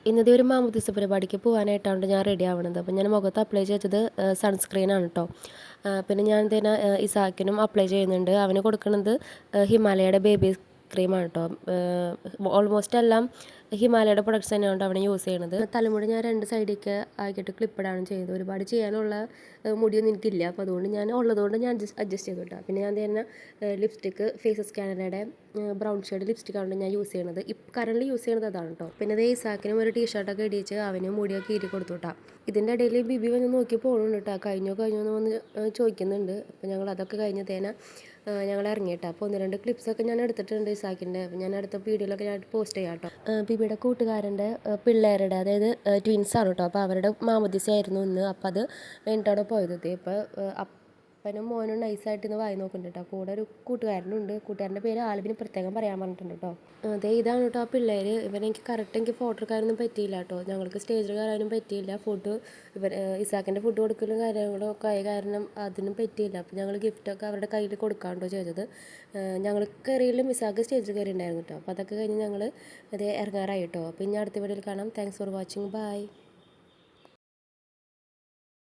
ഇന്നത്തെ ഒരു മാമോദിസ പരിപാടിക്ക് പോകാനായിട്ടാണ് ഞാൻ റെഡി ആവണത്. അപ്പോൾ ഞാൻ മുഖത്ത് അപ്ലൈ ചെയ്തത് സൺസ്ക്രീനാണ് കേട്ടോ. പിന്നെ ഞാൻ തന്നെ ഇസാക്കിനും അപ്ലൈ ചെയ്യുന്നുണ്ട്. അവന് കൊടുക്കുന്നത് ഹിമാലയയുടെ ബേബി ക്രീമാണ് കേട്ടോ. ഓൾമോസ്റ്റ് എല്ലാം ഹിമാലയയുടെ പ്രൊഡക്ട്സ് തന്നെയാണ് അവനെ യൂസ് ചെയ്യണത്. തലമുടി ഞാൻ രണ്ട് സൈഡിലേക്ക് ആക്കിയിട്ട് ക്ലിപ്പിടാണ് ചെയ്യുന്നത്. ഒരുപാട് ചെയ്യാനുള്ള മുടിയൊന്നും എനിക്കില്ല, അപ്പോൾ അതുകൊണ്ട് ഞാൻ ഉള്ളതുകൊണ്ട് ഞാൻ അഡ്ജസ്റ്റ് ചെയ്തു കേട്ടോ. പിന്നെ ഞാൻ തന്നെ ലിപ്സ്റ്റിക്ക് ഫേസസ് കാനഡയുടെ ബ്രൗൺ ഷെയ്ഡ് ലിപ്സ്റ്റിക്കാണ് ഞാൻ യൂസ് ചെയ്യണത്. കറൻറ്റ്ലി യൂസ് ചെയ്യുന്നത് അതാണ് കേട്ടോ. പിന്നെ അതേ ഇസാക്കിനും ഒരു ടീഷർട്ടൊക്കെ ഇടിച്ച് അവന് മുടിയൊക്കെ കീറി കൊടുത്തു കേട്ടോ. ഇതിൻ്റെ ഇടയിൽ ബിബി വന്ന് നോക്കി പോകുന്നുണ്ട് കേട്ടോ. കഴിഞ്ഞോ എന്ന് വന്ന് ചോദിക്കുന്നുണ്ട്. അപ്പോൾ ഞങ്ങൾ അതൊക്കെ കഴിഞ്ഞതേന ഞങ്ങൾ ഇറങ്ങിയിട്ടാ. അപ്പോൾ 1-2 ക്ലിപ്സൊക്കെ ഞാൻ എടുത്തിട്ടുണ്ട് ഇസാക്കിൻ്റെ. അപ്പോൾ ഞാൻ അടുത്ത വീഡിയോയിലൊക്കെ ഞാൻ പോസ്റ്റ് ചെയ്യാം കേട്ടോ. ബിബിയുടെ കൂട്ടുകാരൻ്റെ പിള്ളേരുടെ, അതായത് ട്വിൻസാണ് കേട്ടോ. അപ്പോൾ അവരുടെ മാമോദിസയായിരുന്നു ഇന്ന്. അപ്പോൾ അത് കഴിഞ്ഞിട്ടാണ് പോയത്. ഇപ്പോൾ അപ്പനും മോനും നൈസായിട്ട് ഇന്ന് വായി നോക്കുന്നുണ്ട് കേട്ടോ. കൂടെ ഒരു കൂട്ടുകാരനുണ്ട്. കൂട്ടുകാരൻ്റെ പേര് ആൽബിന് പ്രത്യേകം പറയാൻ പറഞ്ഞിട്ടുണ്ട് കേട്ടോ. അതെ, ഇതാണ് കേട്ടോ ആ പിള്ളേർ. ഇവനെനിക്ക് കറക്റ്റ് എനിക്ക് ഫോട്ടോ എടുക്കാനൊന്നും പറ്റിയില്ല കേട്ടോ. ഞങ്ങൾക്ക് സ്റ്റേജിൽ കയറാനും പറ്റിയില്ല. ഇസാക്കിൻ്റെ ഫുഡ് കൊടുക്കലും കാര്യങ്ങളൊക്കെ ആയ കാരണം അതിനും പറ്റിയില്ല. അപ്പോൾ ഞങ്ങൾ ഗിഫ്റ്റൊക്കെ അവരുടെ കയ്യിൽ കൊടുക്കാണ്ടോ ചെയ്തത്. ഞങ്ങൾ കയറിയാലും ഇസാക്ക് സ്റ്റേജിൽ കയറിയിട്ടുണ്ടായിരുന്നു കേട്ടോ. അപ്പോൾ അതൊക്കെ കഴിഞ്ഞ് ഞങ്ങൾ ഇറങ്ങാറായി കേട്ടോ. അപ്പോൾ ഇനി അടുത്ത വീഡിയോയിൽ കാണാം. Thanks for watching. ബൈ.